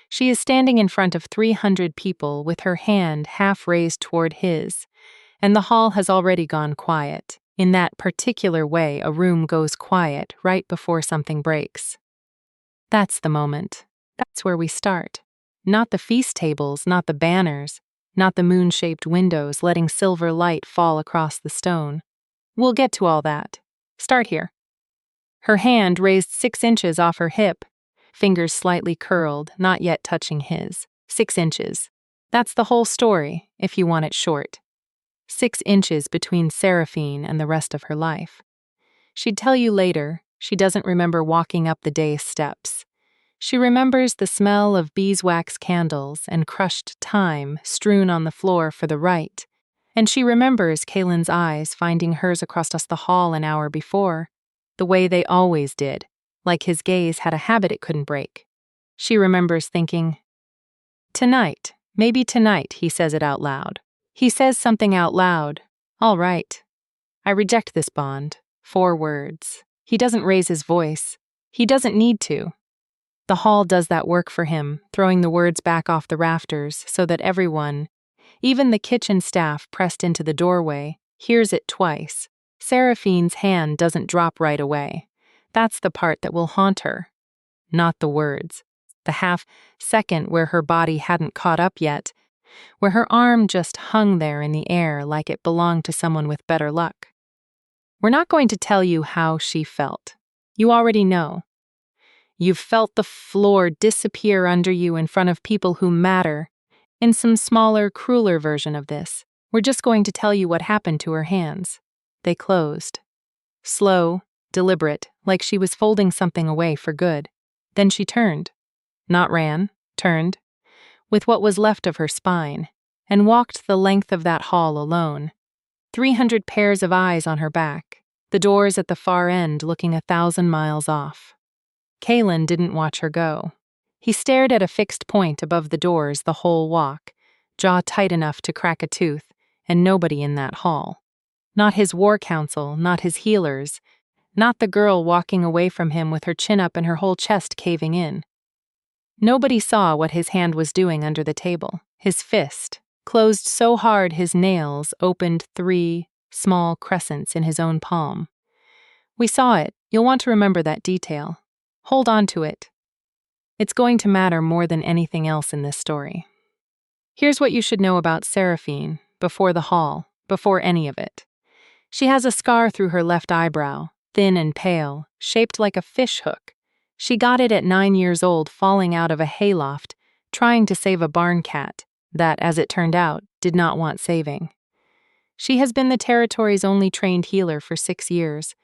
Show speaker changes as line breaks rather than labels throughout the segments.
She is standing in front of 300 people with her hand half raised toward his, and the hall has already gone quiet. In that particular way, a room goes quiet right before something breaks. That's the moment. That's where we start. Not the feast tables, not the banners, not the moon-shaped windows letting silver light fall across the stone. We'll get to all that. Start here. Her hand raised 6 inches off her hip, fingers slightly curled, not yet touching his. 6 inches. That's the whole story, if you want it short. 6 inches between Seraphine and the rest of her life. She'd tell you later, she doesn't remember walking up the dais steps. She remembers the smell of beeswax candles and crushed thyme strewn on the floor for the rite, and she remembers Kalen's eyes finding hers across the hall an hour before, the way they always did, like his gaze had a habit it couldn't break. She remembers thinking, "Tonight, maybe tonight," he says it out loud. He says something out loud. "All right. I reject this bond." 4 words. He doesn't raise his voice. He doesn't need to. The hall does that work for him, throwing the words back off the rafters so that everyone, even the kitchen staff pressed into the doorway, hears it twice. Seraphine's hand doesn't drop right away. That's the part that will haunt her. Not the words. The half-second where her body hadn't caught up yet, where her arm just hung there in the air like it belonged to someone with better luck. We're not going to tell you how she felt. You already know. You've felt the floor disappear under you in front of people who matter. In some smaller, crueler version of this, we're just going to tell you what happened to her hands. They closed. Slow, deliberate, like she was folding something away for good. Then she turned. Not ran, turned, with what was left of her spine, and walked the length of that hall alone. 300 pairs of eyes on her back, the doors at the far end looking 1,000 miles off. Kalen didn't watch her go. He stared at a fixed point above the doors the whole walk, jaw tight enough to crack a tooth, and nobody in that hall. Not his war council, not his healers, not the girl walking away from him with her chin up and her whole chest caving in. Nobody saw what his hand was doing under the table. His fist, closed so hard his nails opened 3 small crescents in his own palm. We saw it. You'll want to remember that detail. Hold on to it. It's going to matter more than anything else in this story. Here's what you should know about Seraphine, before the hall, before any of it. She has a scar through her left eyebrow, thin and pale, shaped like a fish hook. She got it at 9 years old falling out of a hayloft, trying to save a barn cat that, as it turned out, did not want saving. She has been the territory's only trained healer for 6 years,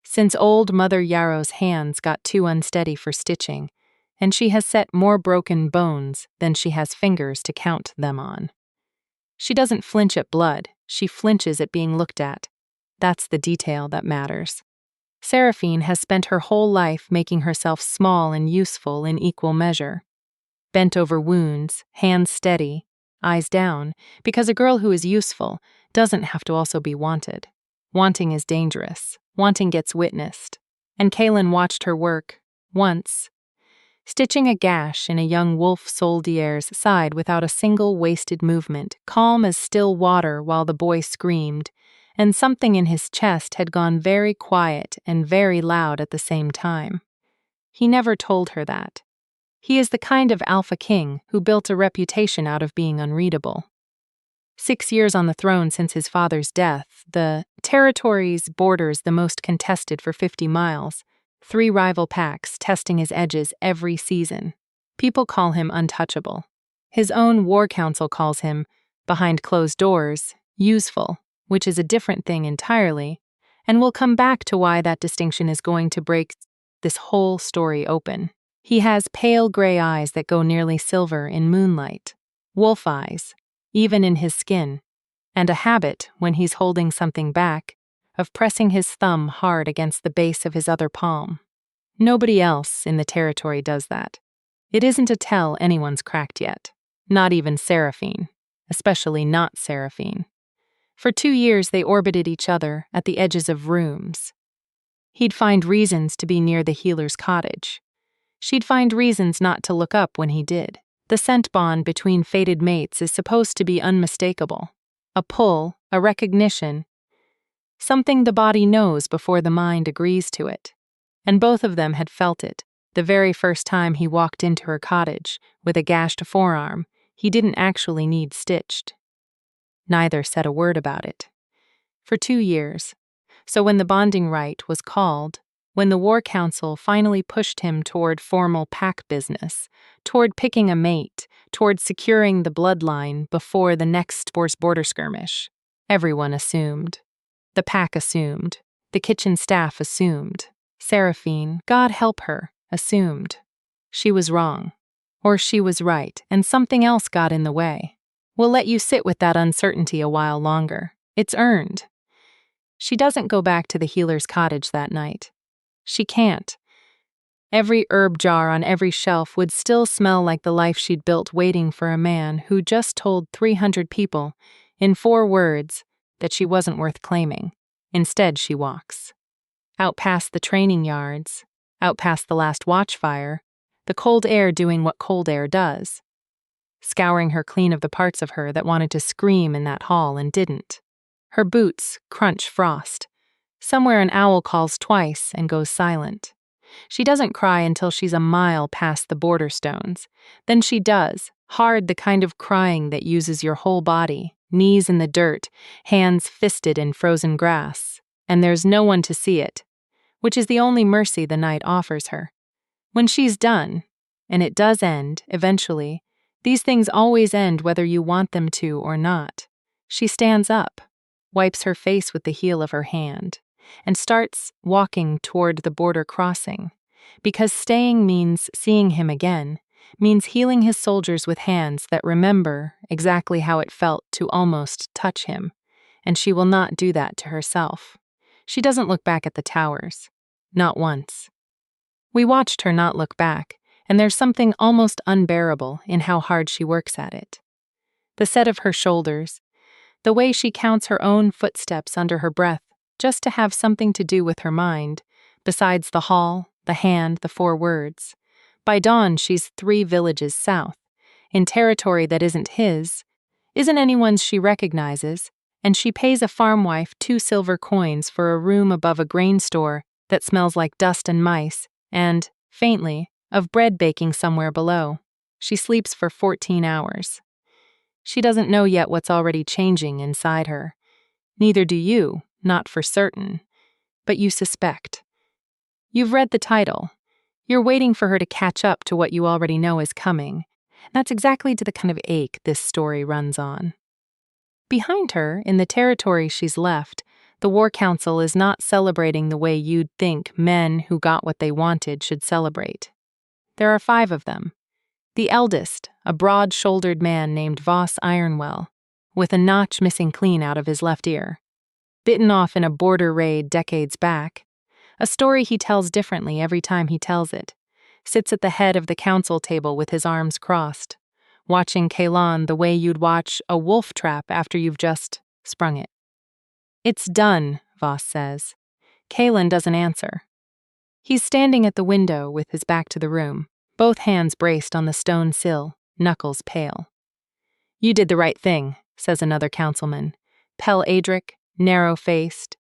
since old Mother Yarrow's hands got too unsteady for stitching, and she has set more broken bones than she has fingers to count them on. She doesn't flinch at blood, she flinches at being looked at. That's the detail that matters. Seraphine has spent her whole life making herself small and useful in equal measure. Bent over wounds, hands steady, eyes down, because a girl who is useful doesn't have to also be wanted. Wanting is dangerous. Wanting gets witnessed. And Kalen watched her work, once, stitching a gash in a young wolf soldier's side without a single wasted movement, calm as still water while the boy screamed, and something in his chest had gone very quiet and very loud at the same time. He never told her that. He is the kind of alpha king who built a reputation out of being unreadable. 6 years on the throne since his father's death, the territory's borders the most contested for 50 miles, 3 rival packs testing his edges every season. People call him untouchable. His own war council calls him, behind closed doors, useful, which is a different thing entirely, and we'll come back to why that distinction is going to break this whole story open. He has pale gray eyes that go nearly silver in moonlight, wolf eyes, even in his skin, and a habit, when he's holding something back, of pressing his thumb hard against the base of his other palm. Nobody else in the territory does that. It isn't a tell anyone's cracked yet, not even Seraphine, especially not Seraphine. For 2 years they orbited each other at the edges of rooms. He'd find reasons to be near the healer's cottage. She'd find reasons not to look up when he did. The scent bond between fated mates is supposed to be unmistakable. A pull, a recognition, something the body knows before the mind agrees to it. And both of them had felt it. The very first time he walked into her cottage, with a gashed forearm, he didn't actually need stitched. Neither said a word about it. For 2 years. So when the bonding rite was called, when the War Council finally pushed him toward formal pack business, toward picking a mate, toward securing the bloodline before the next border skirmish, everyone assumed. The pack assumed. The kitchen staff assumed. Seraphine, God help her, assumed. She was wrong. Or she was right, and something else got in the way. We'll let you sit with that uncertainty a while longer. It's earned. She doesn't go back to the healer's cottage that night. She can't. Every herb jar on every shelf would still smell like the life she'd built waiting for a man who just told 300 people, in 4 words, that she wasn't worth claiming. Instead, she walks. Out past the training yards, out past the last watchfire, the cold air doing what cold air does. Scouring her clean of the parts of her that wanted to scream in that hall and didn't. Her boots crunch frost. Somewhere an owl calls twice and goes silent. She doesn't cry until she's a mile past the border stones. Then she does, hard, the kind of crying that uses your whole body, knees in the dirt, hands fisted in frozen grass, and there's no one to see it, which is the only mercy the night offers her. When she's done, and it does end, eventually, these things always end whether you want them to or not. She stands up, wipes her face with the heel of her hand, and starts walking toward the border crossing, because staying means seeing him again, means healing his soldiers with hands that remember exactly how it felt to almost touch him, and she will not do that to herself. She doesn't look back at the towers. Not once. We watched her not look back, and there's something almost unbearable in how hard she works at it. The set of her shoulders, the way she counts her own footsteps under her breath just to have something to do with her mind, besides the hall, the hand, the 4 words. By dawn, she's 3 villages south, in territory that isn't his, isn't anyone's she recognizes, and she pays a farm wife 2 silver coins for a room above a grain store that smells like dust and mice, and, faintly, of bread baking somewhere below. She sleeps for 14 hours. She doesn't know yet what's already changing inside her. Neither do you, not for certain. But you suspect. You've read the title. You're waiting for her to catch up to what you already know is coming. That's exactly to the kind of ache this story runs on. Behind her, in the territory she's left, the War Council is not celebrating the way you'd think men who got what they wanted should celebrate. There are 5 of them. The eldest, a broad-shouldered man named Voss Ironwell, with a notch missing clean out of his left ear. Bitten off in a border raid decades back, a story he tells differently every time he tells it, sits at the head of the council table with his arms crossed, watching Kaelan the way you'd watch a wolf trap after you've just sprung it. It's done, Voss says. Kaelan doesn't answer. He's standing at the window with his back to the room, both hands braced on the stone sill, knuckles pale. You did the right thing, says another councilman, Pel Adric, narrow-faced,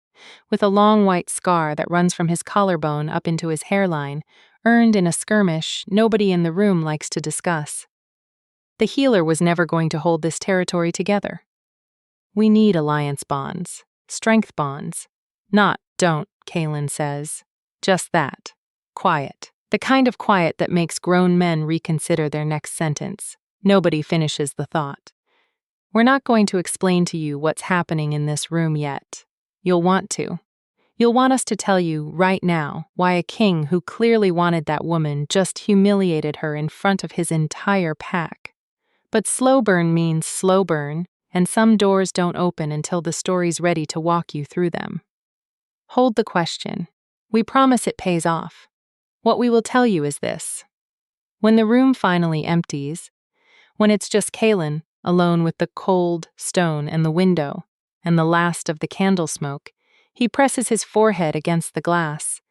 with a long white scar that runs from his collarbone up into his hairline, earned in a skirmish nobody in the room likes to discuss. The healer was never going to hold this territory together. We need alliance bonds, strength bonds. Not don't, Kaelan says. Just that. Quiet. The kind of quiet that makes grown men reconsider their next sentence. Nobody finishes the thought. We're not going to explain to you what's happening in this room yet. You'll want to. You'll want us to tell you right now why a king who clearly wanted that woman just humiliated her in front of his entire pack. But slow burn means slow burn, and some doors don't open until the story's ready to walk you through them. Hold the question. We promise it pays off. What we will tell you is this. When the room finally empties, when it's just Kaelan, alone with the cold stone and the window, and the last of the candle smoke, he presses his forehead against the glass,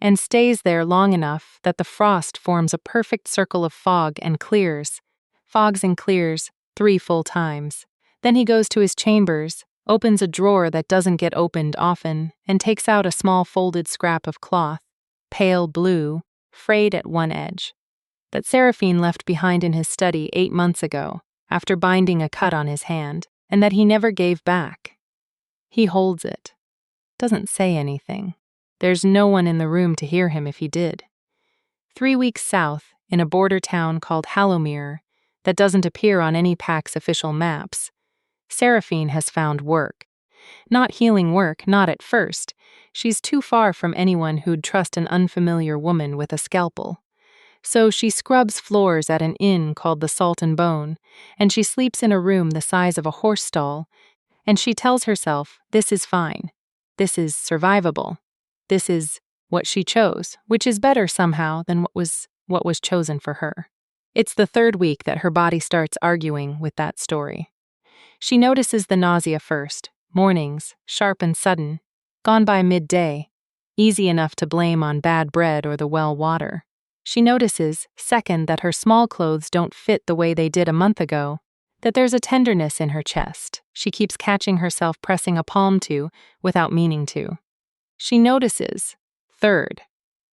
and stays there long enough that the frost forms a perfect circle of fog and clears. Fogs and clears 3 full times. Then he goes to his chambers, opens a drawer that doesn't get opened often, and takes out a small folded scrap of cloth, pale blue, frayed at one edge, that Seraphine left behind in his study 8 months ago, after binding a cut on his hand, and that he never gave back. He holds it. Doesn't say anything. There's no one in the room to hear him if he did. 3 weeks south, in a border town called Hallowmere, that doesn't appear on any PAC's official maps, Seraphine has found work. Not healing work, not at first. She's too far from anyone who'd trust an unfamiliar woman with a scalpel. So she scrubs floors at an inn called the Salt and Bone, and she sleeps in a room the size of a horse stall, and she tells herself, this is fine. This is survivable. This is what she chose, which is better somehow than what was chosen for her. It's the 3rd week that her body starts arguing with that story. She notices the nausea first, mornings, sharp and sudden, gone by midday, easy enough to blame on bad bread or the well water. She notices, second, that her small clothes don't fit the way they did a month ago, that there's a tenderness in her chest she keeps catching herself pressing a palm to without meaning to. She notices, third,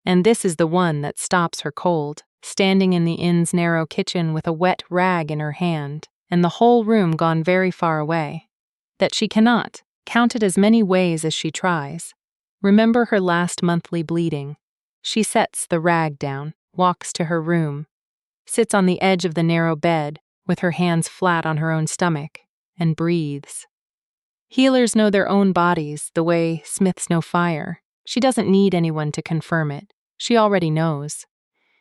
and this is the one that stops her cold, standing in the inn's narrow kitchen with a wet rag in her hand, and the whole room gone very far away, that she cannot, count it as many ways as she tries, remember her last monthly bleeding. She sets the rag down, walks to her room, sits on the edge of the narrow bed, with her hands flat on her own stomach, and breathes. Healers know their own bodies the way smiths know fire. She doesn't need anyone to confirm it. She already knows.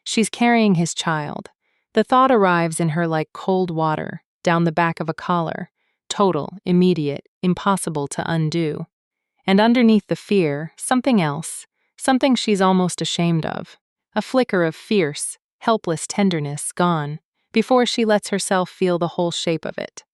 She's carrying his child. The thought arrives in her like cold water, down the back of a collar, total, immediate, impossible to undo. And underneath the fear, something else, something she's almost ashamed of, a flicker of fierce, helpless tenderness gone, before she lets herself feel the whole shape of it.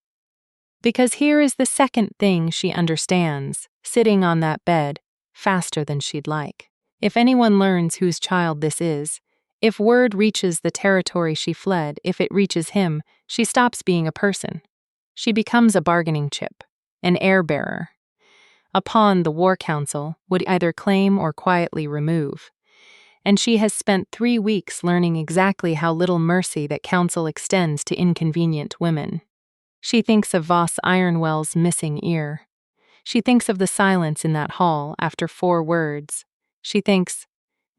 Because here is the second thing she understands, sitting on that bed, faster than she'd like. If anyone learns whose child this is, if word reaches the territory she fled, if it reaches him, she stops being a person. She becomes a bargaining chip, an heir-bearer. A pawn the War Council would either claim or quietly remove. And she has spent 3 weeks learning exactly how little mercy that council extends to inconvenient women. She thinks of Voss Ironwell's missing ear. She thinks of the silence in that hall after 4 words. She thinks,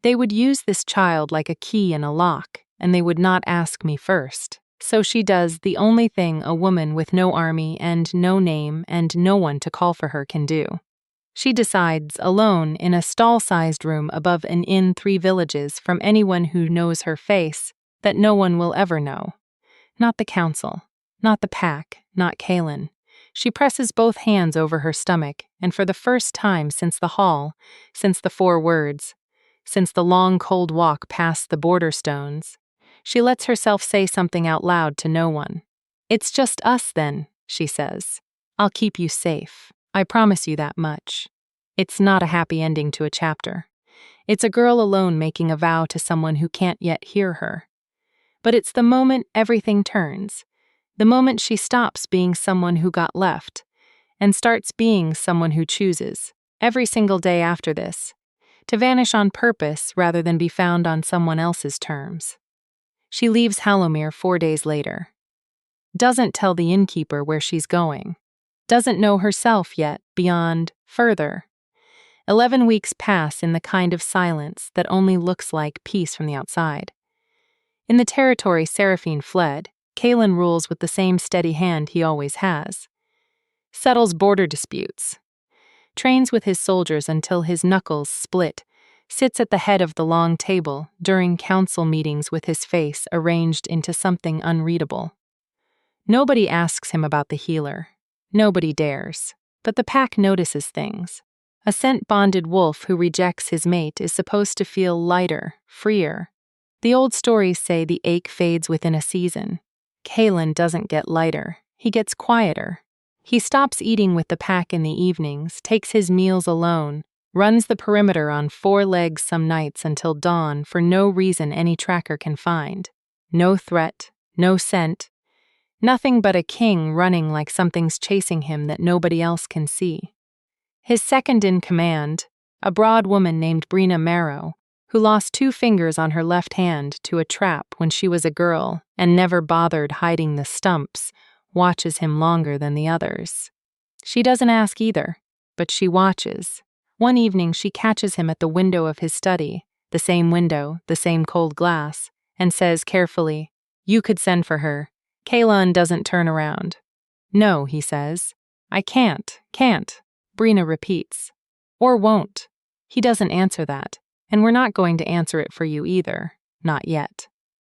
they would use this child like a key in a lock, and they would not ask me first. So she does the only thing a woman with no army and no name and no one to call for her can do. She decides, alone, in a stall-sized room above an inn 3 villages from anyone who knows her face, that no one will ever know. Not the council, not the pack, not Kaelin. She presses both hands over her stomach, and for the first time since the hall, since the 4 words, since the long cold walk past the border stones, she lets herself say something out loud to no one. It's just us then, she says. I'll keep you safe. I promise you that much. It's not a happy ending to a chapter. It's a girl alone making a vow to someone who can't yet hear her. But it's the moment everything turns, the moment she stops being someone who got left, and starts being someone who chooses, every single day after this, to vanish on purpose rather than be found on someone else's terms. She leaves Hallowmere 4 days later. Doesn't tell the innkeeper where she's going. Doesn't know herself yet, beyond, further. 11 weeks pass in the kind of silence that only looks like peace from the outside. In the territory Seraphine fled, Kaelin rules with the same steady hand he always has. Settles border disputes. Trains with his soldiers until his knuckles split. Sits at the head of the long table during council meetings with his face arranged into something unreadable. Nobody asks him about the healer. Nobody dares. But the pack notices things. A scent-bonded wolf who rejects his mate is supposed to feel lighter, freer. The old stories say the ache fades within a season. Kaelin doesn't get lighter. He gets quieter. He stops eating with the pack in the evenings, takes his meals alone, runs the perimeter on 4 legs some nights until dawn for no reason any tracker can find. No threat, no scent, nothing but a king running like something's chasing him that nobody else can see. His second in command, a broad woman named Brina Marrow, who lost 2 fingers on her left hand to a trap when she was a girl and never bothered hiding the stumps, watches him longer than the others. She doesn't ask either, but she watches. One evening she catches him at the window of his study, the same window, the same cold glass, and says carefully, "You could send for her. Kaelon doesn't turn around." "No," he says. "I can't. Brina repeats. "Or won't." He doesn't answer that, and we're not going to answer it for you either, not yet.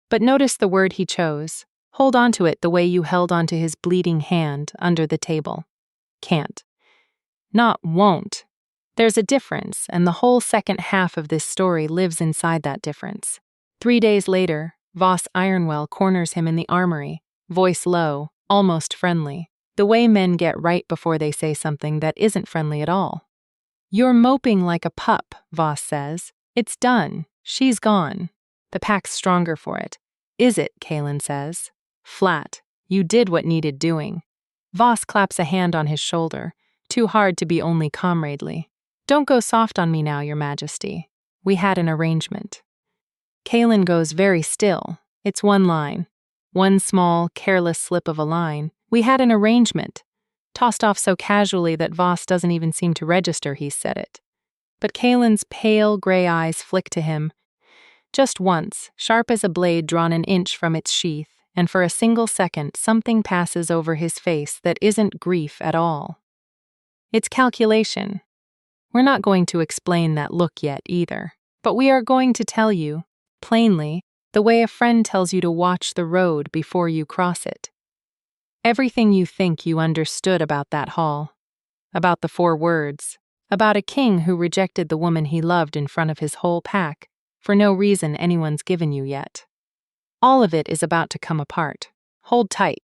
But notice the word he chose. Hold on to it the way you held onto his bleeding hand under the table. Can't. Not won't. There's a difference, and the whole second half of this story lives inside that difference. 3 days later, Voss Ironwell corners him in the armory, voice low, almost friendly, the way men get right before they say something that isn't friendly at all. "You're moping like a pup," Voss says. "It's done. She's gone. The pack's stronger for it." "Is it?" Kaelin says. Flat. "You did what needed doing." Voss claps a hand on his shoulder, too hard to be only comradely. "Don't go soft on me now, Your Majesty. We had an arrangement." Kaelin goes very still. It's one line. One small, careless slip of a line. "We had an arrangement." Tossed off so casually that Voss doesn't even seem to register he's said it. But Kaelin's pale gray eyes flick to him. Just once, sharp as a blade drawn an inch from its sheath, and for a single second something passes over his face that isn't grief at all. It's calculation. We're not going to explain that look yet either, but we are going to tell you, plainly, the way a friend tells you to watch the road before you cross it. Everything you think you understood about that hall, about the 4 words, about a king who rejected the woman he loved in front of his whole pack, for no reason anyone's given you yet. All of it is about to come apart. Hold tight.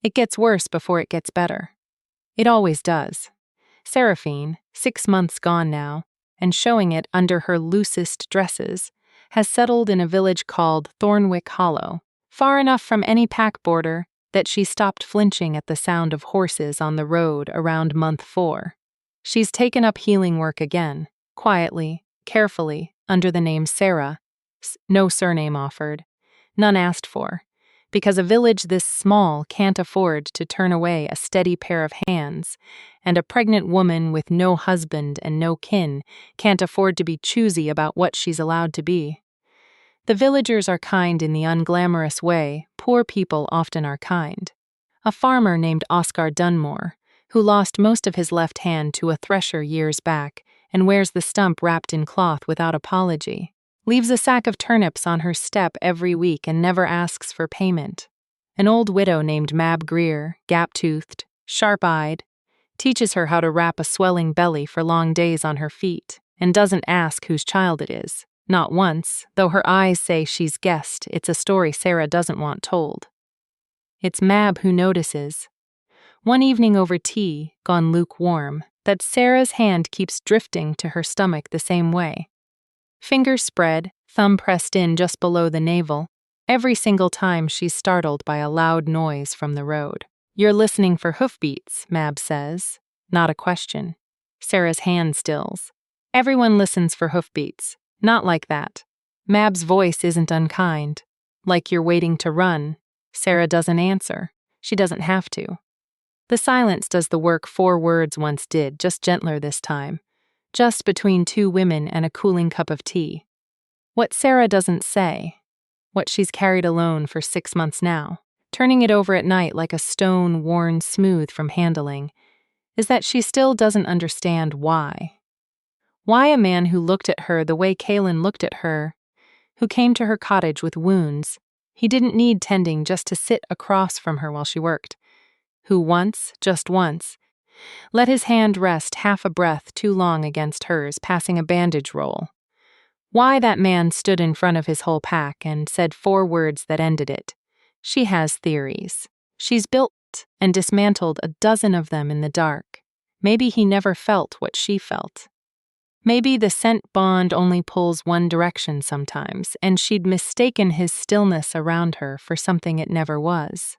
It gets worse before it gets better. It always does. Seraphine, 6 months gone now, and showing it under her loosest dresses, has settled in a village called Thornwick Hollow, far enough from any pack border that she stopped flinching at the sound of horses on the road around month 4. She's taken up healing work again, quietly, carefully, under the name Sarah, no surname offered, none asked for, because a village this small can't afford to turn away a steady pair of hands, and a pregnant woman with no husband and no kin can't afford to be choosy about what she's allowed to be. The villagers are kind in the unglamorous way poor people often are kind. A farmer named Oscar Dunmore, who lost most of his left hand to a thresher years back and wears the stump wrapped in cloth without apology, leaves a sack of turnips on her step every week and never asks for payment. An old widow named Mab Greer, gap-toothed, sharp-eyed, teaches her how to wrap a swelling belly for long days on her feet, and doesn't ask whose child it is. Not once, though her eyes say she's guessed it's a story Sarah doesn't want told. It's Mab who notices, one evening over tea, gone lukewarm, that Sarah's hand keeps drifting to her stomach the same way. Fingers spread, thumb pressed in just below the navel, every single time she's startled by a loud noise from the road. "You're listening for hoofbeats," Mab says. Not a question. Sarah's hand stills. "Everyone listens for hoofbeats. Not like that." Mab's voice isn't unkind. "Like you're waiting to run." Sarah doesn't answer. She doesn't have to. The silence does the work 4 words once did, just gentler this time. Just between 2 women and a cooling cup of tea. What Sarah doesn't say, what she's carried alone for 6 months now, turning it over at night like a stone worn smooth from handling, is that she still doesn't understand why. Why a man who looked at her the way Kaelin looked at her, who came to her cottage with wounds, he didn't need tending just to sit across from her while she worked, who once, just once, let his hand rest half a breath too long against hers passing a bandage roll. Why that man stood in front of his whole pack and said 4 words that ended it. She has theories. She's built and dismantled a dozen of them in the dark. Maybe he never felt what she felt. Maybe the scent bond only pulls one direction sometimes, and she'd mistaken his stillness around her for something it never was.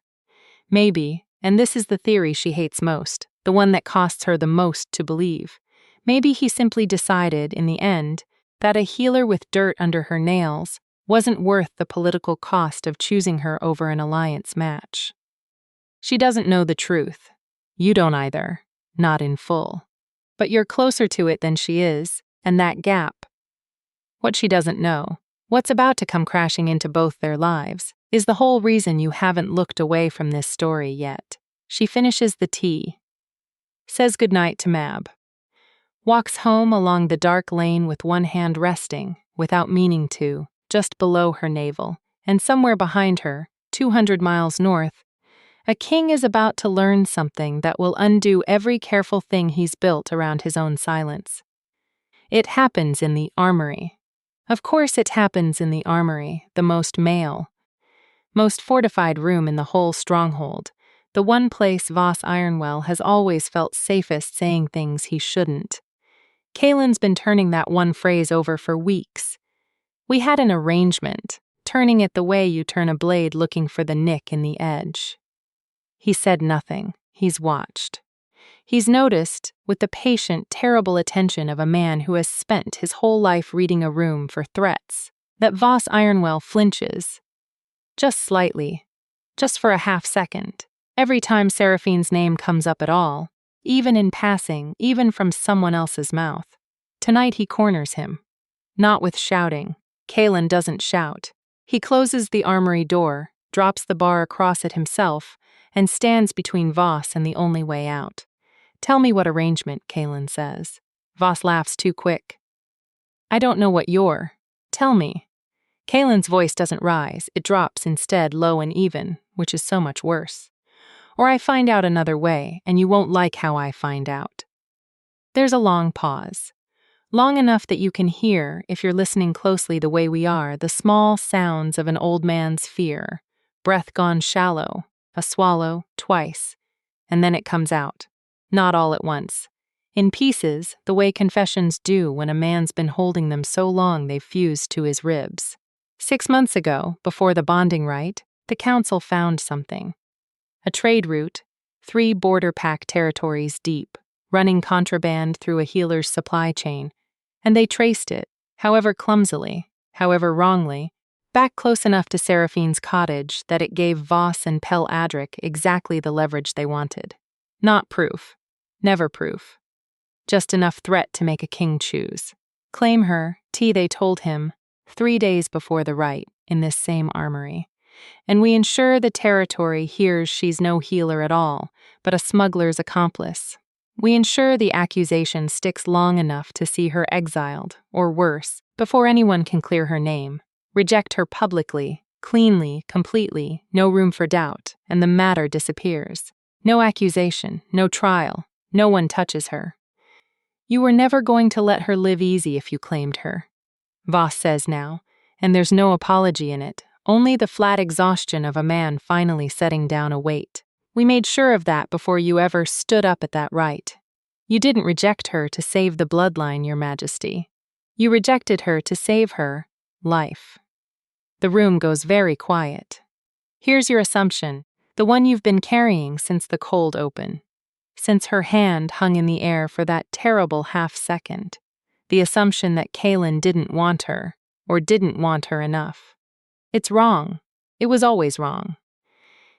Maybe, and this is the theory she hates most, the one that costs her the most to believe, maybe he simply decided, in the end, that a healer with dirt under her nails wasn't worth the political cost of choosing her over an alliance match. She doesn't know the truth. You don't either, not in full. But you're closer to it than she is, and that gap. What she doesn't know, what's about to come crashing into both their lives, is the whole reason you haven't looked away from this story yet. She finishes the tea, says goodnight to Mab, walks home along the dark lane with one hand resting, without meaning to, just below her navel, and somewhere behind her, 200 miles north, a king is about to learn something that will undo every careful thing he's built around his own silence. It happens in the armory. Of course it happens in the armory, the most male, most fortified room in the whole stronghold, the one place Voss Ironwell has always felt safest saying things he shouldn't. Kaelin's been turning that one phrase over for weeks. We had an arrangement, turning it the way you turn a blade looking for the nick in the edge. He said nothing. He's watched. He's noticed, with the patient, terrible attention of a man who has spent his whole life reading a room for threats, that Voss Ironwell flinches. Just slightly. Just for a half second. Every time Seraphine's name comes up at all, even in passing, even from someone else's mouth. Tonight he corners him. Not with shouting. Kaelin doesn't shout. He closes the armory door, drops the bar across it himself, and stands between Voss and the only way out. Tell me what arrangement, Kaelin says. Voss laughs too quick. I don't know what you're. Tell me. Kaelin's voice doesn't rise, it drops instead low and even, which is so much worse. Or I find out another way, and you won't like how I find out. There's a long pause. Long enough that you can hear, if you're listening closely the way we are, the small sounds of an old man's fear. Breath gone shallow, a swallow, twice, and then it comes out. Not all at once. In pieces, the way confessions do when a man's been holding them so long they've fused to his ribs. 6 months ago, before the bonding rite, the council found something. A trade route, 3 border pack territories deep, running contraband through a healer's supply chain, and they traced it, however clumsily, however wrongly, back close enough to Seraphine's cottage that it gave Voss and Pel Adric exactly the leverage they wanted. Not proof. Never proof. Just enough threat to make a king choose. Claim her, they told him, 3 days before the rite, in this same armory. And we ensure the territory hears she's no healer at all, but a smuggler's accomplice. We ensure the accusation sticks long enough to see her exiled, or worse, before anyone can clear her name. Reject her publicly, cleanly, completely, no room for doubt, and the matter disappears. No accusation, no trial, no one touches her. You were never going to let her live easy if you claimed her. Voss says now, and there's no apology in it, only the flat exhaustion of a man finally setting down a weight. We made sure of that before you ever stood up at that rite. You didn't reject her to save the bloodline, Your Majesty. You rejected her to save her life. The room goes very quiet. Here's your assumption, the one you've been carrying since the cold open. Since her hand hung in the air for that terrible half-second. The assumption that Kaelin didn't want her, or didn't want her enough. It's wrong. It was always wrong.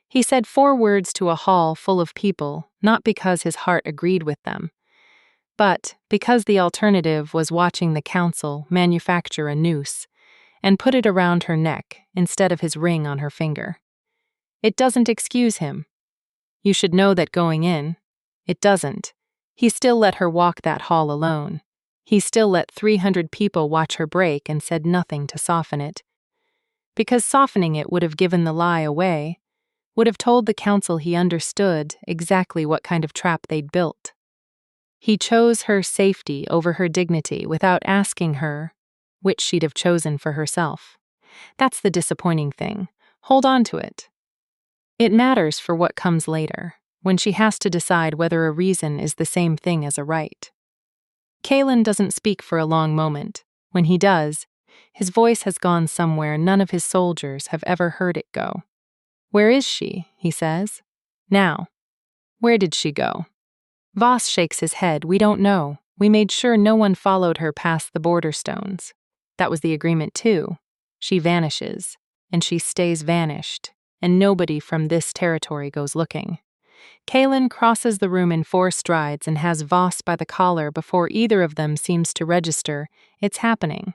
He said 4 words to a hall full of people, not because his heart agreed with them, but because the alternative was watching the council manufacture a noose and put it around her neck instead of his ring on her finger. It doesn't excuse him. You should know that going in. It doesn't. He still let her walk that hall alone. He still let 300 people watch her break and said nothing to soften it. Because softening it would have given the lie away, would have told the council he understood exactly what kind of trap they'd built. He chose her safety over her dignity without asking her which she'd have chosen for herself. That's the disappointing thing. Hold on to it. It matters for what comes later, when she has to decide whether a reason is the same thing as a right. Kalen doesn't speak for a long moment. When he does, his voice has gone somewhere none of his soldiers have ever heard it go. "Where is she?" he says. "Now. Where did she go?" Voss shakes his head. "We don't know. We made sure no one followed her past the border stones. That was the agreement too. She vanishes, and she stays vanished, and nobody from this territory goes looking." Kalen crosses the room in 4 strides and has Voss by the collar before either of them seems to register it's happening.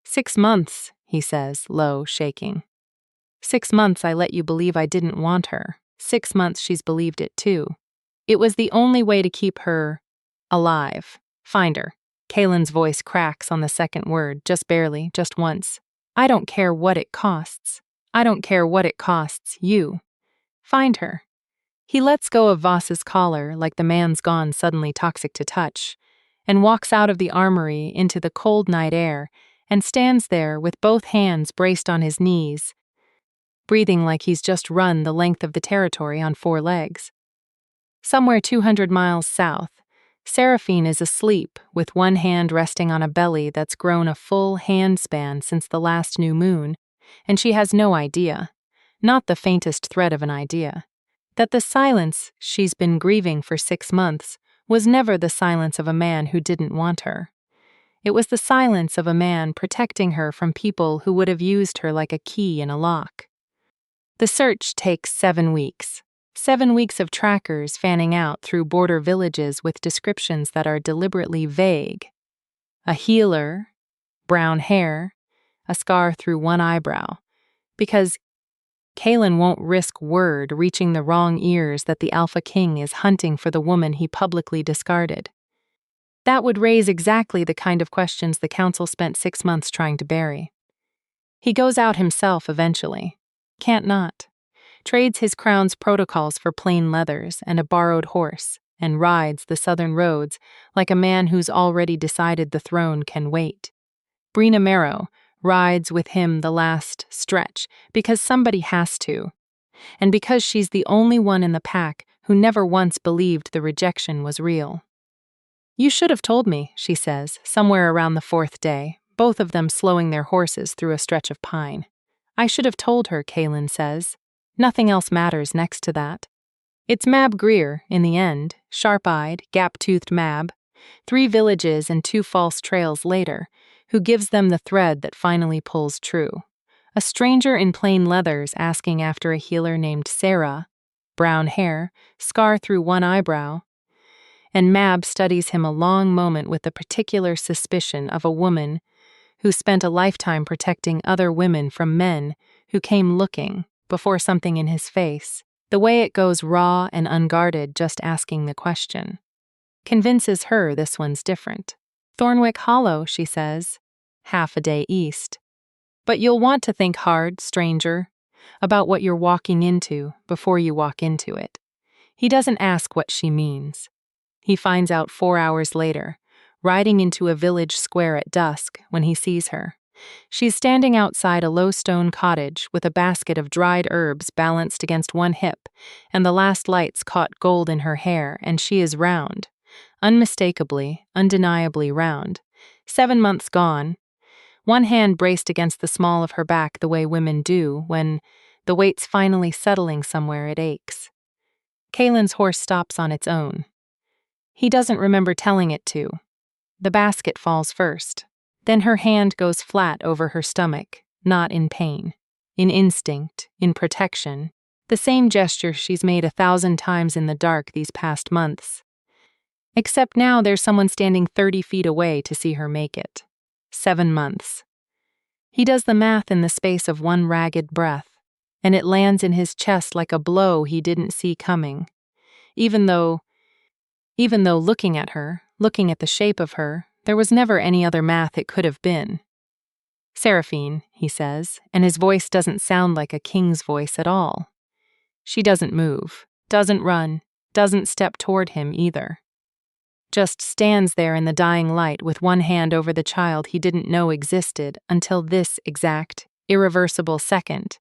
6 months, he says, low, shaking. 6 months I let you believe I didn't want her. 6 months she's believed it too. It was the only way to keep her alive. Find her. Kalen's voice cracks on the second word, just barely, just once. I don't care what it costs. I don't care what it costs you. Find her. He lets go of Voss's collar like the man's gone suddenly toxic to touch, and walks out of the armory into the cold night air and stands there with both hands braced on his knees, breathing like he's just run the length of the territory on 4 legs. Somewhere 200 miles south, Seraphine is asleep with one hand resting on a belly that's grown a full handspan since the last new moon, and she has no idea, not the faintest thread of an idea, that the silence she's been grieving for 6 months was never the silence of a man who didn't want her. It was the silence of a man protecting her from people who would have used her like a key in a lock. The search takes 7 weeks. 7 weeks of trackers fanning out through border villages with descriptions that are deliberately vague. A healer, brown hair, a scar through one eyebrow. Because Kalen won't risk word reaching the wrong ears that the Alpha King is hunting for the woman he publicly discarded. That would raise exactly the kind of questions the council spent 6 months trying to bury. He goes out himself eventually. Can't not. Trades his crown's protocols for plain leathers and a borrowed horse, and rides the southern roads like a man who's already decided the throne can wait. Brina Marrow rides with him the last stretch because somebody has to, and because she's the only one in the pack who never once believed the rejection was real. You should have told me, she says, somewhere around the 4th day, both of them slowing their horses through a stretch of pine. I should have told her, Kalen says. Nothing else matters next to that. It's Mab Greer, in the end, sharp-eyed, gap-toothed Mab, 3 villages and 2 false trails later, who gives them the thread that finally pulls true. A stranger in plain leathers asking after a healer named Sarah, brown hair, scar through one eyebrow, and Mab studies him a long moment with the particular suspicion of a woman who spent a lifetime protecting other women from men who came looking before something in his face, the way it goes raw and unguarded just asking the question. Convinces her this one's different. Thornwick Hollow, she says, half a day east. But you'll want to think hard, stranger, about what you're walking into before you walk into it. He doesn't ask what she means. He finds out 4 hours later, riding into a village square at dusk when he sees her. She's standing outside a low stone cottage with a basket of dried herbs balanced against one hip, and the last lights caught gold in her hair, and she is round. Unmistakably, undeniably round. 7 months gone. One hand braced against the small of her back the way women do when the weight's finally settling somewhere it aches. Kalen's horse stops on its own. He doesn't remember telling it to. The basket falls first. Then her hand goes flat over her stomach, not in pain, in instinct, in protection, the same gesture she's made 1,000 times in the dark these past months. Except now there's someone standing 30 feet away to see her make it. 7 months. He does the math in the space of one ragged breath, and it lands in his chest like a blow he didn't see coming. Even though looking at her, looking at the shape of her, there was never any other math it could have been. Seraphine, he says, and his voice doesn't sound like a king's voice at all. She doesn't move, doesn't run, doesn't step toward him either. Just stands there in the dying light with one hand over the child he didn't know existed until this exact, irreversible second.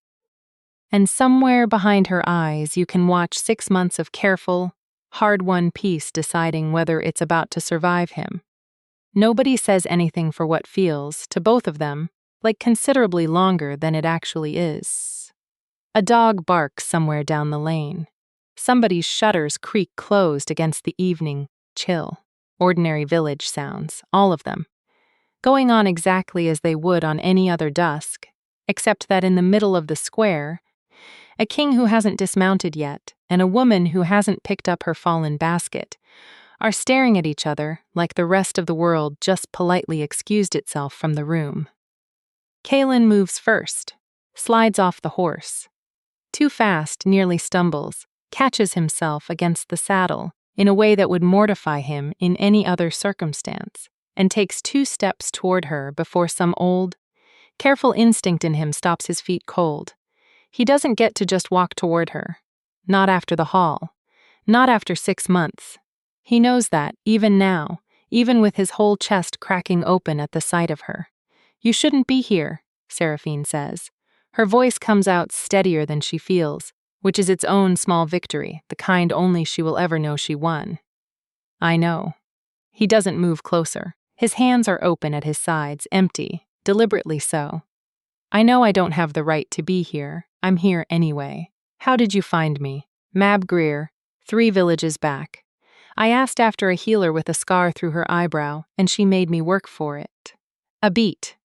And somewhere behind her eyes you can watch 6 months of careful, hard-won peace deciding whether it's about to survive him. Nobody says anything for what feels, to both of them, like considerably longer than it actually is. A dog barks somewhere down the lane. Somebody's shutters creak closed against the evening chill. Ordinary village sounds, all of them, going on exactly as they would on any other dusk, except that in the middle of the square, a king who hasn't dismounted yet and a woman who hasn't picked up her fallen basket are staring at each other like the rest of the world just politely excused itself from the room. Kaelin moves first, slides off the horse. Too fast, nearly stumbles, catches himself against the saddle in a way that would mortify him in any other circumstance, and takes 2 steps toward her before some old, careful instinct in him stops his feet cold. He doesn't get to just walk toward her. Not after the hall. Not after 6 months. He knows that, even now, even with his whole chest cracking open at the sight of her. "You shouldn't be here," Seraphine says. Her voice comes out steadier than she feels, which is its own small victory, the kind only she will ever know she won. "I know." He doesn't move closer. His hands are open at his sides, empty, deliberately so. "I know I don't have the right to be here. I'm here anyway. How did you find me?" Mab Greer, 3 villages back. I asked after a healer with a scar through her eyebrow, and she made me work for it. A beat.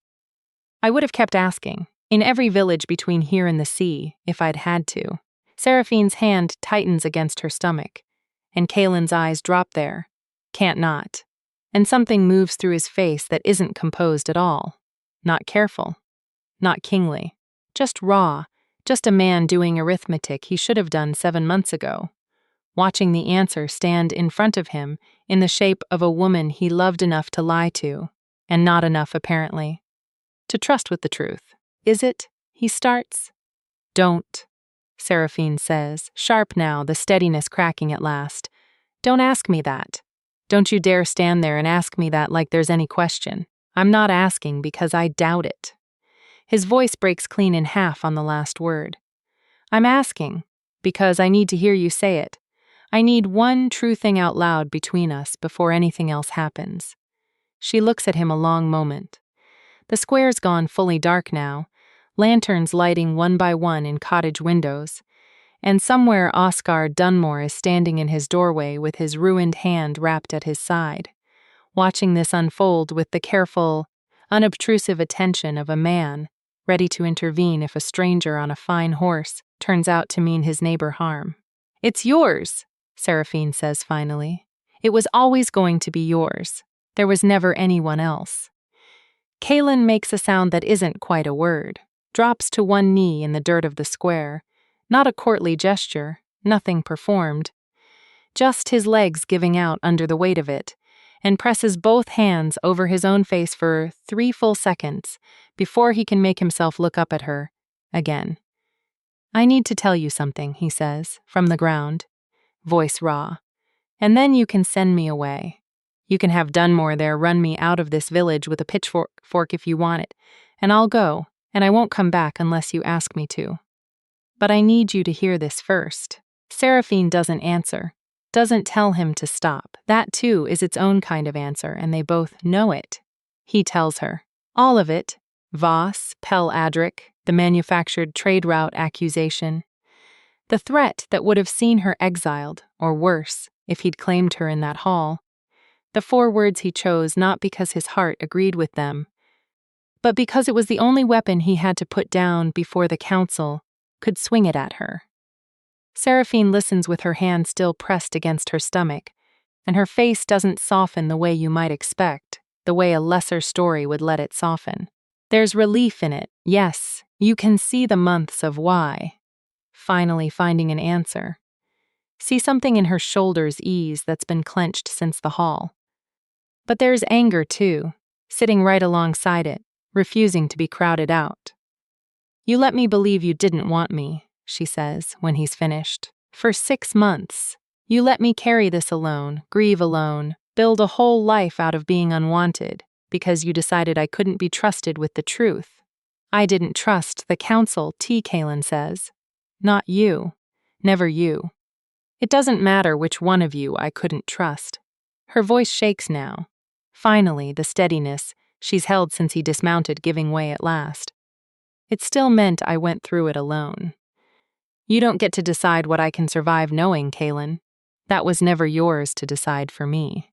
I would have kept asking, in every village between here and the sea, if I'd had to. Seraphine's hand tightens against her stomach, and Kaelin's eyes drop there. Can't not. And something moves through his face that isn't composed at all. Not careful. Not kingly. Just raw. Just a man doing arithmetic he should have done 7 months ago. Watching the answer stand in front of him in the shape of a woman he loved enough to lie to, and not enough, apparently, to trust with the truth. "Is it?" he starts. "Don't," Seraphine says, sharp now, the steadiness cracking at last. "Don't ask me that. Don't you dare stand there and ask me that like there's any question. I'm not asking because I doubt it." His voice breaks clean in half on the last word. "I'm asking because I need to hear you say it. I need one true thing out loud between us before anything else happens." She looks at him a long moment. The square's gone fully dark now, lanterns lighting one by one in cottage windows, and somewhere Oscar Dunmore is standing in his doorway with his ruined hand wrapped at his side, watching this unfold with the careful, unobtrusive attention of a man ready to intervene if a stranger on a fine horse turns out to mean his neighbor harm. "It's yours," Seraphine says finally. "It was always going to be yours. There was never anyone else." Kaelin makes a sound that isn't quite a word, drops to one knee in the dirt of the square, not a courtly gesture, nothing performed, just his legs giving out under the weight of it, and presses both hands over his own face for 3 full seconds before he can make himself look up at her again. "I need to tell you something," he says, from the ground, voice raw. "And then you can send me away. You can have Dunmore there run me out of this village with a pitchfork if you want it, and I'll go, and I won't come back unless you ask me to. But I need you to hear this first." Seraphine doesn't answer, doesn't tell him to stop. That, too, is its own kind of answer, and they both know it. He tells her. All of it. Voss, Pel Adric, the manufactured trade route accusation. The threat that would have seen her exiled, or worse, if he'd claimed her in that hall. The 4 words he chose not because his heart agreed with them, but because it was the only weapon he had to put down before the council could swing it at her. Seraphine listens with her hand still pressed against her stomach, and her face doesn't soften the way you might expect, the way a lesser story would let it soften. There's relief in it, yes, you can see the months of why. Finally finding an answer. See something in her shoulders ease that's been clenched since the hall. But there's anger, too, sitting right alongside it, refusing to be crowded out. "You let me believe you didn't want me," she says, when he's finished. "For 6 months. You let me carry this alone, grieve alone, build a whole life out of being unwanted, because you decided I couldn't be trusted with the truth. I didn't trust the council, Kaelin says. Not you. Never you. It doesn't matter which one of you I couldn't trust." Her voice shakes now. Finally, the steadiness she's held since he dismounted giving way at last. It still meant I went through it alone. You don't get to decide what I can survive knowing, Kaylin. That was never yours to decide for me.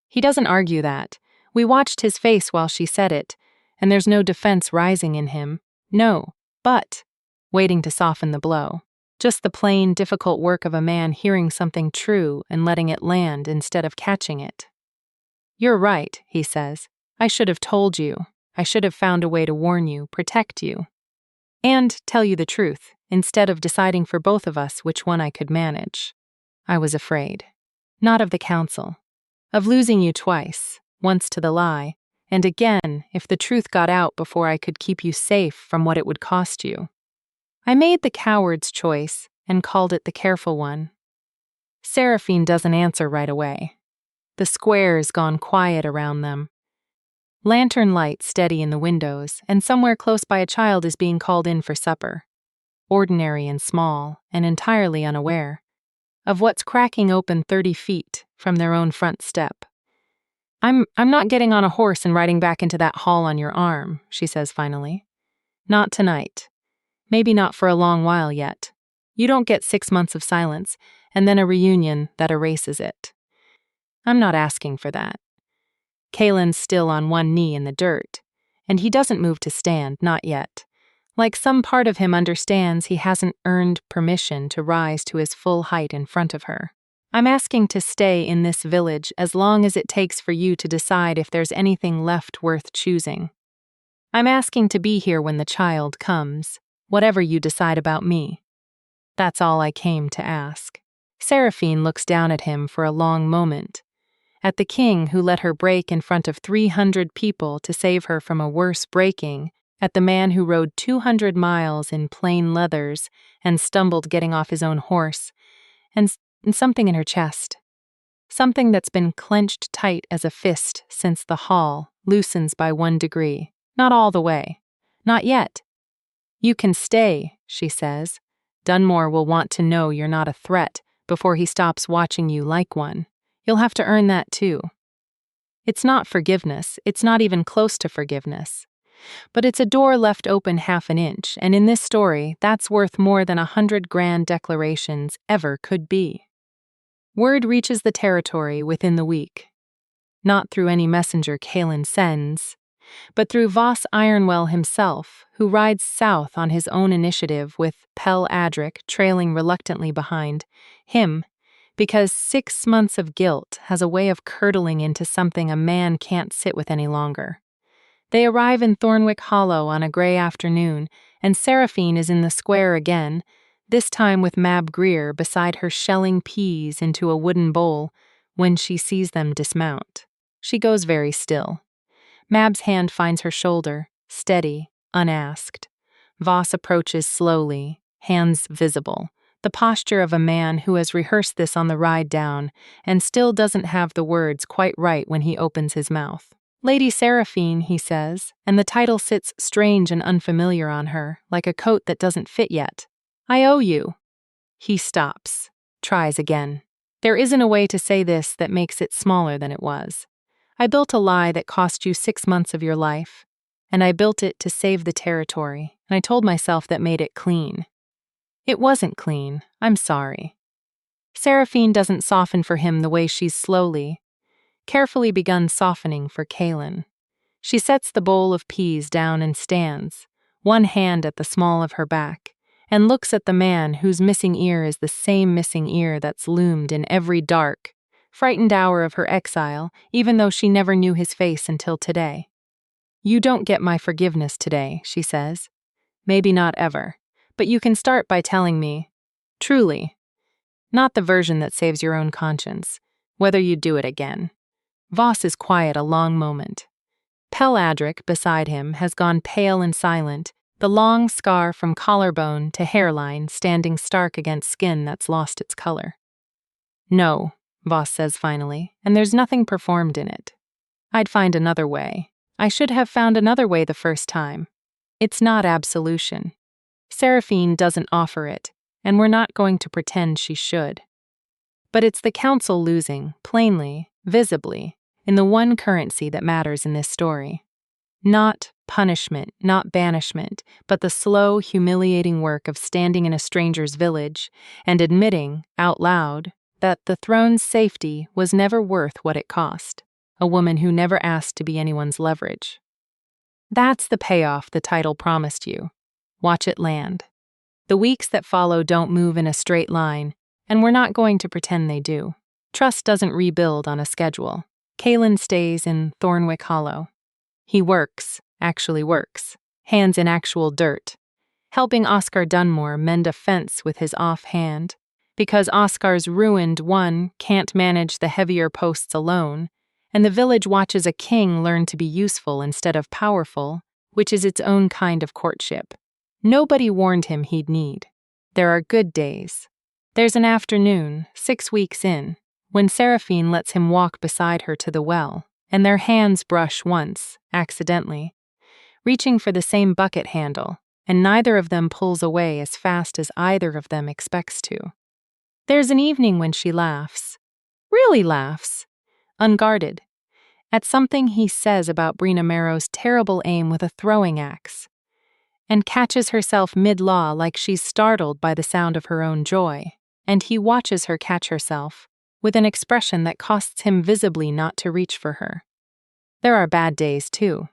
He doesn't argue that. We watched his face while she said it, and there's no defense rising in him. No, but waiting to soften the blow. Just the plain, difficult work of a man hearing something true and letting it land instead of catching it. You're right, he says. I should have told you. I should have found a way to warn you, protect you. And tell you the truth, instead of deciding for both of us which one I could manage. I was afraid. Not of the council. Of losing you twice, once to the lie, and again if the truth got out before I could keep you safe from what it would cost you. I made the coward's choice and called it the careful one. Seraphine doesn't answer right away. The square's gone quiet around them. Lantern light steady in the windows, and somewhere close by a child is being called in for supper. Ordinary and small, and entirely unaware of what's cracking open 30 feet from their own front step. I'm not getting on a horse and riding back into that hall on your arm, she says finally. Not tonight. Maybe not for a long while yet. You don't get 6 months of silence, and then a reunion that erases it. I'm not asking for that. Kaylin's still on one knee in the dirt, and he doesn't move to stand, not yet. Like some part of him understands he hasn't earned permission to rise to his full height in front of her. I'm asking to stay in this village as long as it takes for you to decide if there's anything left worth choosing. I'm asking to be here when the child comes, whatever you decide about me. That's all I came to ask. Seraphine looks down at him for a long moment. At the king who let her break in front of 300 people to save her from a worse breaking, at the man who rode 200 miles in plain leathers and stumbled getting off his own horse, and something in her chest. Something that's been clenched tight as a fist since the hall loosens by 1 degree. Not all the way. Not yet. You can stay, she says. Dunmore will want to know you're not a threat before he stops watching you like one. You'll have to earn that too. It's not forgiveness. It's not even close to forgiveness. But it's a door left open half an inch, and in this story, that's worth more than 100 grand declarations ever could be. Word reaches the territory within the week. Not through any messenger Kaylin sends, but through Voss Ironwell himself, who rides south on his own initiative with Pell Adric trailing reluctantly behind him, because 6 months of guilt has a way of curdling into something a man can't sit with any longer. They arrive in Thornwick Hollow on a gray afternoon, and Seraphine is in the square again, this time with Mab Greer beside her shelling peas into a wooden bowl when she sees them dismount. She goes very still. Mab's hand finds her shoulder, steady, unasked. Voss approaches slowly, hands visible, the posture of a man who has rehearsed this on the ride down and still doesn't have the words quite right when he opens his mouth. Lady Seraphine, he says, and the title sits strange and unfamiliar on her, like a coat that doesn't fit yet. I owe you. He stops, tries again. There isn't a way to say this that makes it smaller than it was. I built a lie that cost you 6 months of your life, and I built it to save the territory, and I told myself that made it clean. It wasn't clean. I'm sorry. Seraphine doesn't soften for him the way she's carefully begun softening for Kaylin. She sets the bowl of peas down and stands, one hand at the small of her back, and looks at the man whose missing ear is the same missing ear that's loomed in every dark, frightened hour of her exile, even though she never knew his face until today. You don't get my forgiveness today, she says. Maybe not ever, but you can start by telling me, truly, not the version that saves your own conscience, whether you do it again. Voss is quiet a long moment. Pell Adric, beside him, has gone pale and silent, the long scar from collarbone to hairline standing stark against skin that's lost its color. No, Voss says finally, and there's nothing performed in it. I'd find another way. I should have found another way the first time. It's not absolution. Seraphine doesn't offer it, and we're not going to pretend she should. But it's the council losing, plainly, visibly. in the one currency that matters in this story. Not punishment, not banishment, but the slow, humiliating work of standing in a stranger's village and admitting, out loud, that the throne's safety was never worth what it cost. A woman who never asked to be anyone's leverage. That's the payoff the title promised you. Watch it land. The weeks that follow don't move in a straight line, and we're not going to pretend they do. Trust doesn't rebuild on a schedule. Kalen stays in Thornwick Hollow. He works, actually works, hands in actual dirt, helping Oscar Dunmore mend a fence with his offhand, because Oscar's ruined one can't manage the heavier posts alone, and the village watches a king learn to be useful instead of powerful, which is its own kind of courtship. Nobody warned him he'd need. There are good days. There's an afternoon, 6 weeks in, when Seraphine lets him walk beside her to the well, and their hands brush once, accidentally, reaching for the same bucket handle, and neither of them pulls away as fast as either of them expects to. There's an evening when she laughs, really laughs, unguarded, at something he says about Brina Marrow's terrible aim with a throwing axe, and catches herself mid-law like she's startled by the sound of her own joy, and he watches her catch herself, with an expression that costs him visibly not to reach for her. There are bad days, too.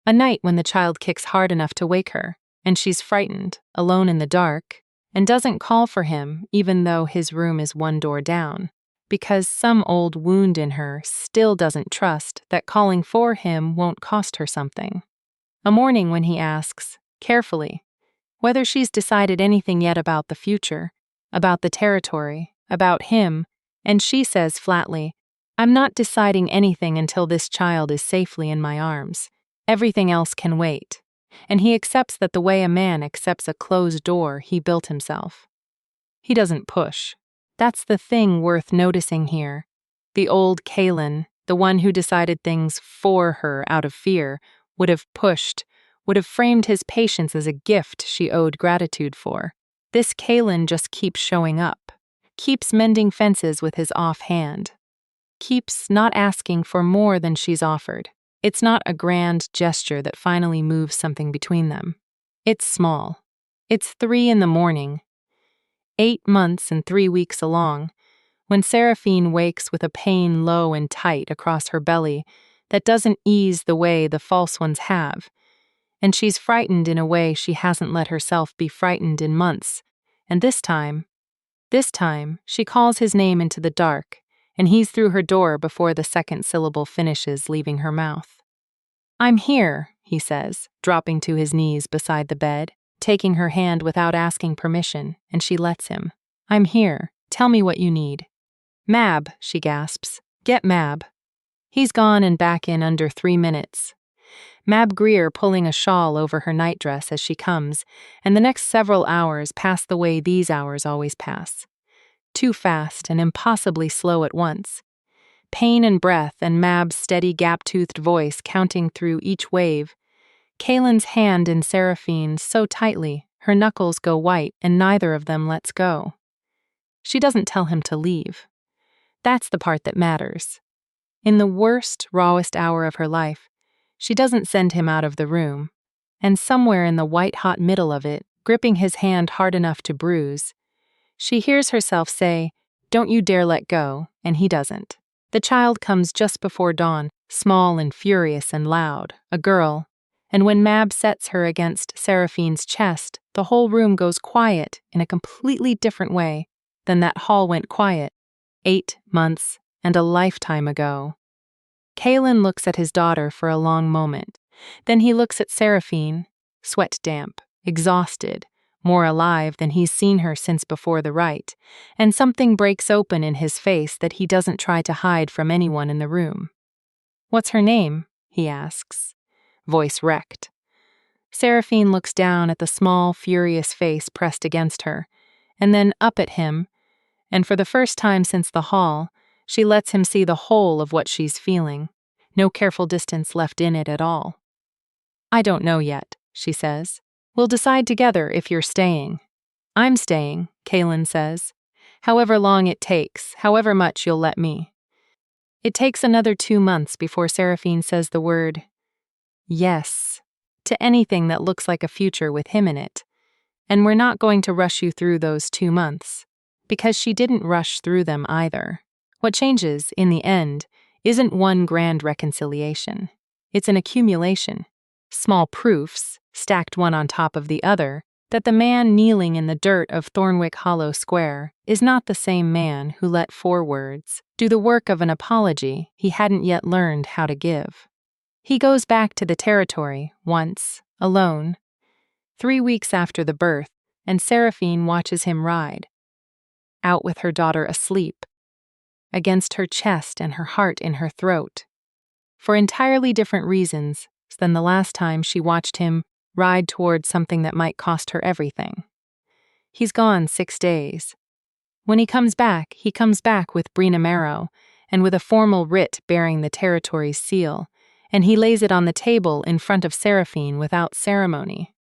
A night when the child kicks hard enough to wake her, and she's frightened, alone in the dark, and doesn't call for him even though his room is one door down, because some old wound in her still doesn't trust that calling for him won't cost her something. A morning when he asks, carefully, whether she's decided anything yet about the future, about the territory, about him, and she says flatly, "I'm not deciding anything until this child is safely in my arms. Everything else can wait." And he accepts that the way a man accepts a closed door he built himself. He doesn't push. That's the thing worth noticing here. The old Kalen, the one who decided things for her out of fear, would have pushed, would have framed his patience as a gift she owed gratitude for. This Kalen just keeps showing up, keeps mending fences with his offhand, keeps not asking for more than she's offered. It's not a grand gesture that finally moves something between them. It's small. It's 3 a.m, 8 months and 3 weeks along, when Seraphine wakes with a pain low and tight across her belly that doesn't ease the way the false ones have, and she's frightened in a way she hasn't let herself be frightened in months, and this time, she calls his name into the dark, and he's through her door before the second syllable finishes leaving her mouth. "I'm here," he says, dropping to his knees beside the bed, taking her hand without asking permission, and she lets him. "I'm here. Tell me what you need." "Mab," she gasps. "Get Mab." He's gone and back in under 3 minutes. Mab Greer pulling a shawl over her nightdress as she comes, and the next several hours pass the way these hours always pass. Too fast and impossibly slow at once. Pain and breath and Mab's steady gap-toothed voice counting through each wave. Kalen's hand in Seraphine's so tightly, her knuckles go white and neither of them lets go. She doesn't tell him to leave. That's the part that matters. In the worst, rawest hour of her life, she doesn't send him out of the room, and somewhere in the white-hot middle of it, gripping his hand hard enough to bruise, she hears herself say, "Don't you dare let go," and he doesn't. The child comes just before dawn, small and furious and loud, a girl, and when Mab sets her against Seraphine's chest, the whole room goes quiet in a completely different way than that hall went quiet 8 months and a lifetime ago. Kalen looks at his daughter for a long moment. Then he looks at Seraphine, sweat damp, exhausted, more alive than he's seen her since before the rite, and something breaks open in his face that he doesn't try to hide from anyone in the room. "What's her name?" he asks, voice wrecked. Seraphine looks down at the small, furious face pressed against her, and then up at him, and for the first time since the hall, she lets him see the whole of what she's feeling, no careful distance left in it at all. "I don't know yet," she says. "We'll decide together if you're staying." "I'm staying," Kalen says. "However long it takes, however much you'll let me." It takes another 2 months before Seraphine says the word yes to anything that looks like a future with him in it. And we're not going to rush you through those 2 months, because she didn't rush through them either. What changes, in the end, isn't one grand reconciliation. It's an accumulation. Small proofs, stacked one on top of the other, that the man kneeling in the dirt of Thornwick Hollow Square is not the same man who let 4 words do the work of an apology he hadn't yet learned how to give. He goes back to the territory, once, alone, 3 weeks after the birth, and Seraphine watches him ride, out with her daughter asleep, against her chest and her heart in her throat, for entirely different reasons than the last time she watched him ride toward something that might cost her everything. He's gone 6 days. When he comes back with Brina Marrow, and with a formal writ bearing the territory's seal, and he lays it on the table in front of Seraphine without ceremony.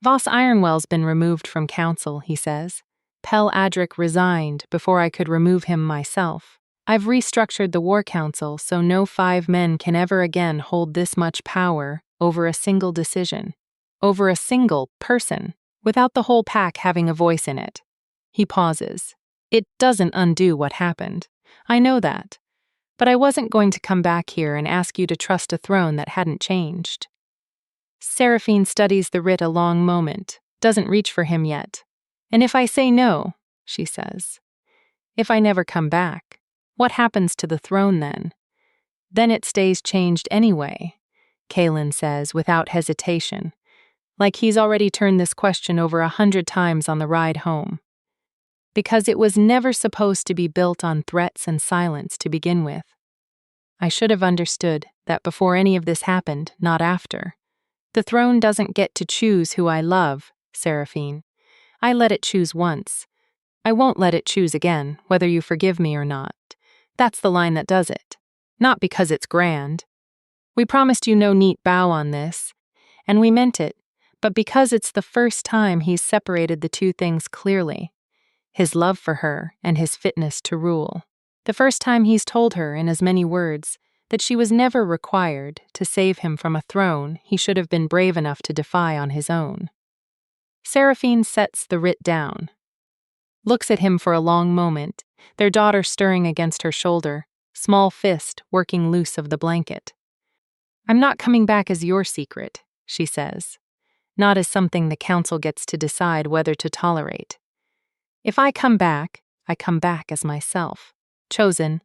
Voss Ironwell's been removed from council, he says. Pell Adric resigned before I could remove him myself. I've restructured the War Council so no 5 men can ever again hold this much power over a single decision, over a single person, without the whole pack having a voice in it. He pauses. It doesn't undo what happened. I know that. But I wasn't going to come back here and ask you to trust a throne that hadn't changed. Seraphine studies the writ a long moment, doesn't reach for him yet. And if I say no, she says, if I never come back, what happens to the throne then? Then it stays changed anyway, Kaelin says without hesitation, like he's already turned this question over 100 times on the ride home. Because it was never supposed to be built on threats and silence to begin with. I should have understood that before any of this happened, not after. The throne doesn't get to choose who I love, Seraphine. I let it choose once. I won't let it choose again, whether you forgive me or not. That's the line that does it. Not because it's grand. We promised you no neat bow on this, and we meant it, but because it's the first time he's separated the two things clearly. His love for her and his fitness to rule. The first time he's told her in as many words that she was never required to save him from a throne he should have been brave enough to defy on his own. Seraphine sets the writ down, looks at him for a long moment, their daughter stirring against her shoulder, small fist working loose of the blanket. I'm not coming back as your secret, she says, not as something the council gets to decide whether to tolerate. If I come back as myself, chosen,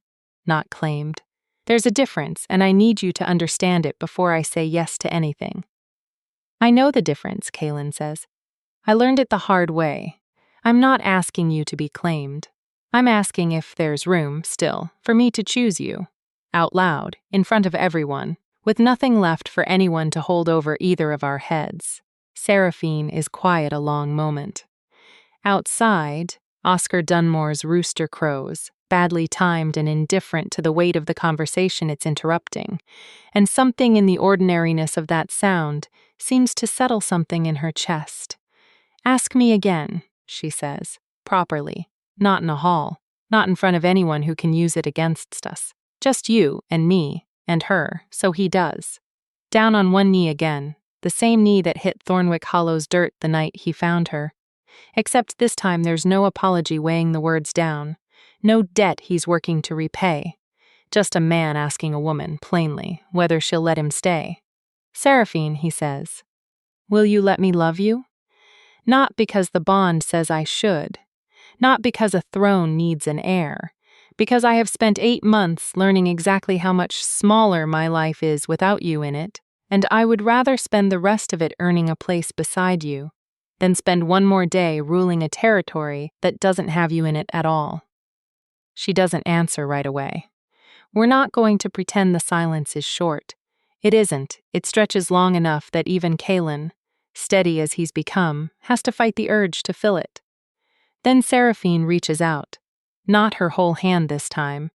not claimed. There's a difference, and I need you to understand it before I say yes to anything. I know the difference, Kaelin says. I learned it the hard way. I'm not asking you to be claimed. I'm asking if there's room, still, for me to choose you, out loud, in front of everyone, with nothing left for anyone to hold over either of our heads. Seraphine is quiet a long moment. Outside, Oscar Dunmore's rooster crows, badly timed and indifferent to the weight of the conversation it's interrupting, and something in the ordinariness of that sound seems to settle something in her chest. Ask me again, she says, properly, not in a hall, not in front of anyone who can use it against us, just you and me and her, so he does. Down on one knee again, the same knee that hit Thornwick Hollow's dirt the night he found her. Except this time there's no apology weighing the words down, no debt he's working to repay, just a man asking a woman, plainly, whether she'll let him stay. Seraphine, he says, will you let me love you? Not because the bond says I should, not because a throne needs an heir, because I have spent 8 months learning exactly how much smaller my life is without you in it, and I would rather spend the rest of it earning a place beside you than spend one more day ruling a territory that doesn't have you in it at all. She doesn't answer right away. We're not going to pretend the silence is short. It isn't. It stretches long enough that even Kaelin, steady as he's become, has to fight the urge to fill it. Then Seraphine reaches out. Not her whole hand this time.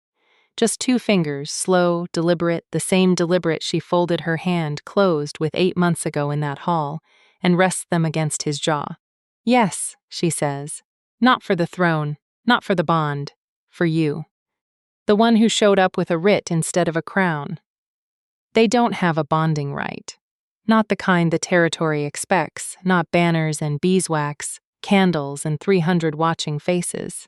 Just 2 fingers, slow, deliberate, the same deliberate she folded her hand closed with 8 months ago in that hall, and rests them against his jaw. Yes, she says. Not for the throne, not for the bond, for you. the one who showed up with a writ instead of a crown. They don't have a bonding right. Not the kind the territory expects, not banners and beeswax, candles and 300 watching faces.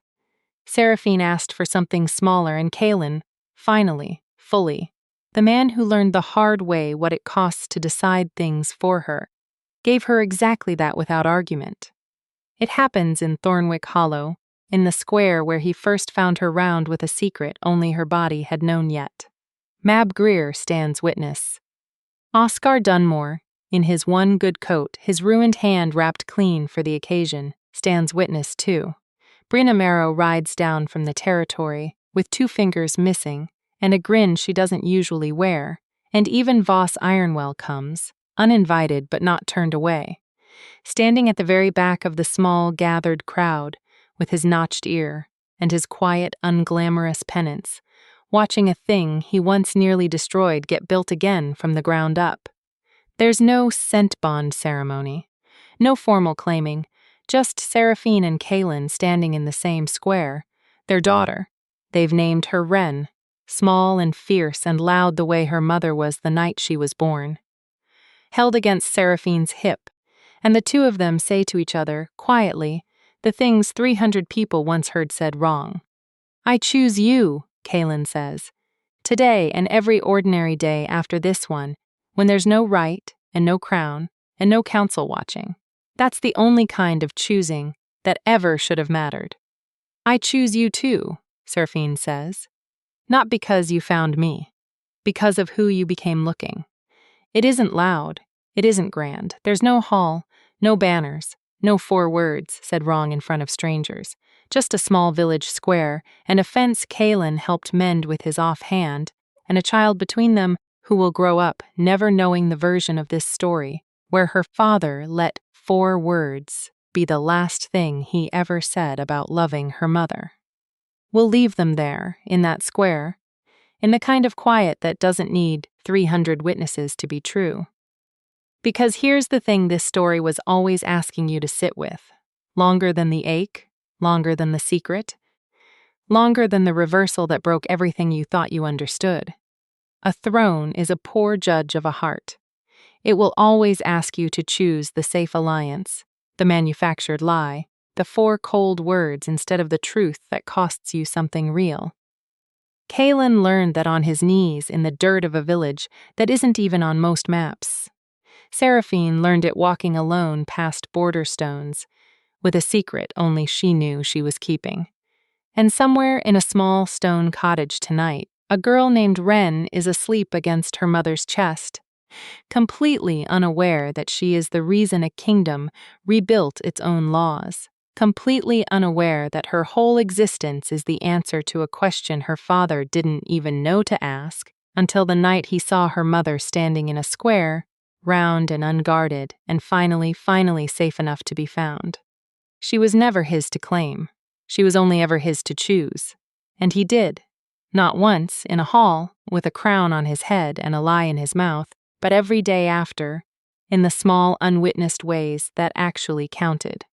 Seraphine asked for something smaller, and Kaelin, finally, fully, the man who learned the hard way what it costs to decide things for her, gave her exactly that without argument. It happens in Thornwick Hollow, in the square where he first found her round with a secret only her body had known yet. Mab Greer stands witness. Oscar Dunmore, in his one good coat, his ruined hand wrapped clean for the occasion, stands witness too. Brina Marrow rides down from the territory, with 2 fingers missing, and a grin she doesn't usually wear, and even Voss Ironwell comes, uninvited but not turned away. Standing at the very back of the small, gathered crowd, with his notched ear, and his quiet, unglamorous penance, watching a thing he once nearly destroyed get built again from the ground up. There's no scent bond ceremony, no formal claiming, just Seraphine and Kaelin standing in the same square, their daughter. They've named her Wren, small and fierce and loud the way her mother was the night she was born. Held against Seraphine's hip, and the 2 of them say to each other, quietly, the things 300 people once heard said wrong. "I choose you," Kaelin says. "Today and every ordinary day after this one, when there's no right and no crown and no council watching. That's the only kind of choosing that ever should have mattered. I choose you too," Seraphine says. "Not because you found me, because of who you became looking. It isn't loud, it isn't grand, there's no hall, no banners, no 4 words said wrong in front of strangers, just a small village square and a fence Kaelin helped mend with his offhand, and a child between them who will grow up never knowing the version of this story where her father let 4 words be the last thing he ever said about loving her mother. We'll leave them there, in that square, in the kind of quiet that doesn't need 300 witnesses to be true. Because here's the thing this story was always asking you to sit with, longer than the ache, longer than the secret, longer than the reversal that broke everything you thought you understood. A throne is a poor judge of a heart. It will always ask you to choose the safe alliance, the manufactured lie, the 4 cold words instead of the truth that costs you something real. Kaelin learned that on his knees in the dirt of a village that isn't even on most maps. Seraphine learned it walking alone past border stones, with a secret only she knew she was keeping. And somewhere in a small stone cottage tonight, a girl named Wren is asleep against her mother's chest, completely unaware that she is the reason a kingdom rebuilt its own laws, completely unaware that her whole existence is the answer to a question her father didn't even know to ask until the night he saw her mother standing in a square, round and unguarded, and finally safe enough to be found. She was never his to claim. She was only ever his to choose. And he did. Not once, in a hall, with a crown on his head and a lie in his mouth, but every day after, in the small, unwitnessed ways that actually counted.